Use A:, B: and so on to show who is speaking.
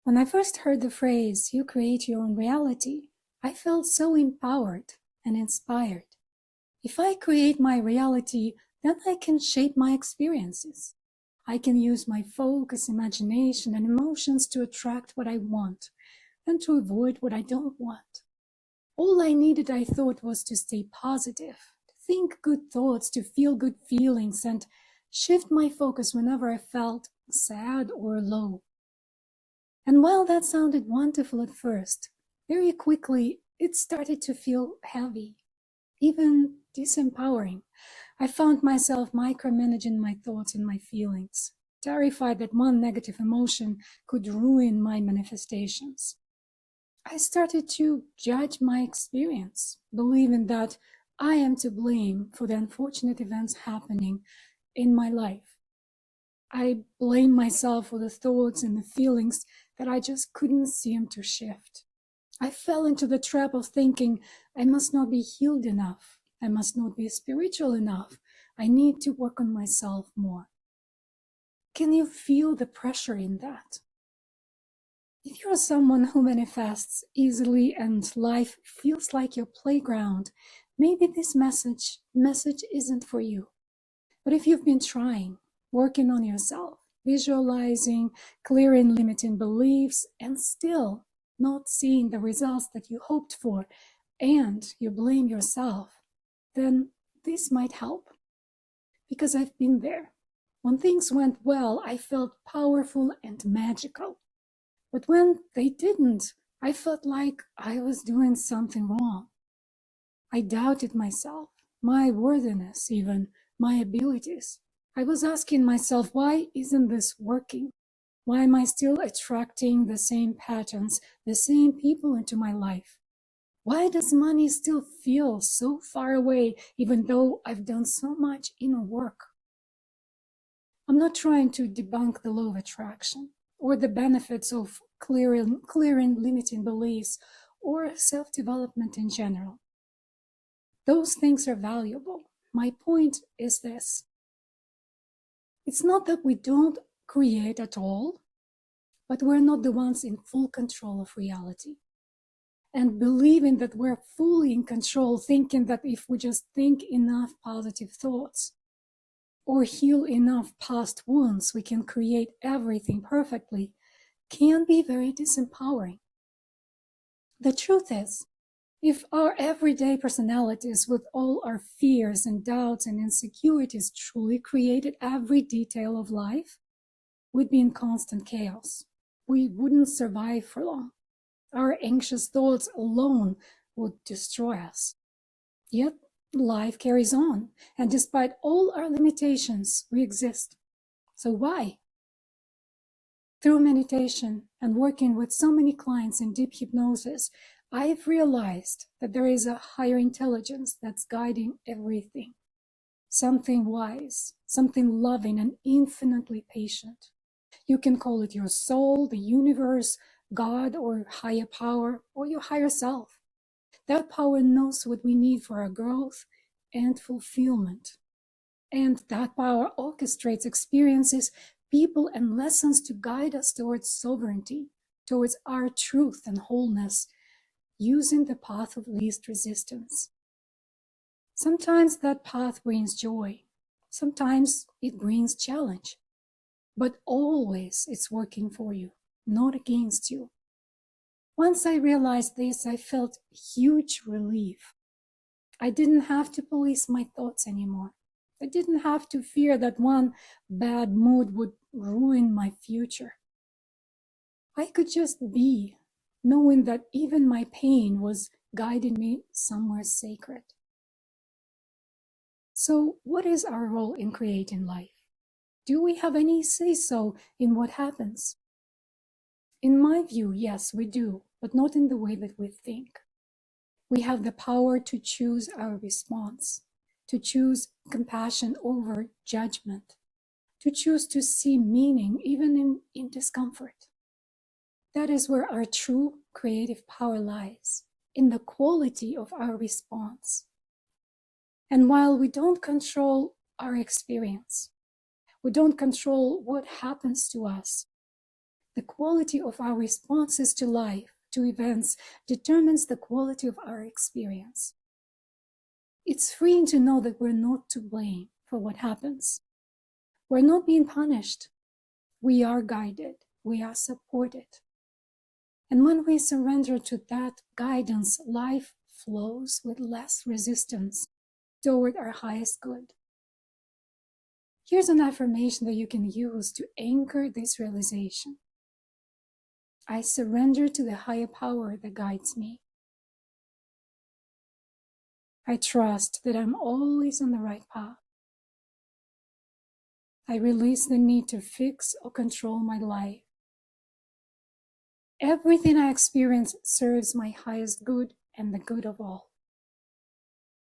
A: When I first heard the phrase, "you create your own reality," I felt so empowered and inspired. If I create my reality, then I can shape my experiences. I can use my focus, imagination, and emotions to attract what I want and to avoid what I don't want. All I needed, I thought, was to stay positive, to think good thoughts, to feel good feelings, and shift my focus whenever I felt sad or low. And while that sounded wonderful at first, very quickly it started to feel heavy, even disempowering. I found myself micromanaging my thoughts and my feelings, terrified that one negative emotion could ruin my manifestations. I started to judge my experience, believing that I am to blame for the unfortunate events happening in my life. I blamed myself for the thoughts and the feelings that I just couldn't seem to shift. I fell into the trap of thinking I must not be healed enough. I must not be spiritual enough. I need to work on myself more. Can you feel the pressure in that? If you're someone who manifests easily and life feels like your playground, maybe this message isn't for you. But if you've been trying, working on yourself, visualizing, clearing limiting beliefs, and still not seeing the results that you hoped for, and you blame yourself, then this might help. Because I've been there. When things went well, I felt powerful and magical. But when they didn't, I felt like I was doing something wrong. I doubted myself, my worthiness, even my abilities. I was asking myself, why isn't this working? Why am I still attracting the same patterns, the same people into my life? Why does money still feel so far away, even though I've done so much inner work? I'm not trying to debunk the law of attraction or the benefits of clearing limiting beliefs or self-development in general. Those things are valuable. My point is this. It's not that we don't create at all, but we're not the ones in full control of reality. And believing that we're fully in control, thinking that if we just think enough positive thoughts or heal enough past wounds, we can create everything perfectly, can be very disempowering. The truth is, if our everyday personalities with all our fears and doubts and insecurities truly created every detail of life, we'd be in constant chaos. We wouldn't survive for long. Our anxious thoughts alone would destroy us. Yet life carries on, and despite all our limitations, we exist. So why? Through meditation and working with so many clients in deep hypnosis, I've realized that there is a higher intelligence that's guiding everything. Something wise, something loving and infinitely patient. You can call it your soul, the universe, God, or higher power, or your higher self. That power knows what we need for our growth and fulfillment. And that power orchestrates experiences, people, and lessons to guide us towards sovereignty, towards our truth and wholeness, using the path of least resistance. Sometimes that path brings joy. Sometimes it brings challenge. But always it's working for you, not against you. Once I realized this, I felt huge relief. I didn't have to police my thoughts anymore. I didn't have to fear that one bad mood would ruin my future. I could just be, knowing that even my pain was guiding me somewhere sacred. So, what is our role in creating life? Do we have any say-so in what happens? In my view, yes, we do, but not in the way that we think. We have the power to choose our response, to choose compassion over judgment, to choose to see meaning even in discomfort. That is where our true creative power lies, in the quality of our response. And while we don't control our experience, we don't control what happens to us, The quality of our responses to life, to events, determines the quality of our experience. It's freeing to know that we're not to blame for what happens. We're not being punished. We are guided. We are supported. And when we surrender to that guidance, life flows with less resistance toward our highest good. Here's an affirmation that you can use to anchor this realization. I surrender to the higher power that guides me. I trust that I'm always on the right path. I release the need to fix or control my life. Everything I experience serves my highest good and the good of all.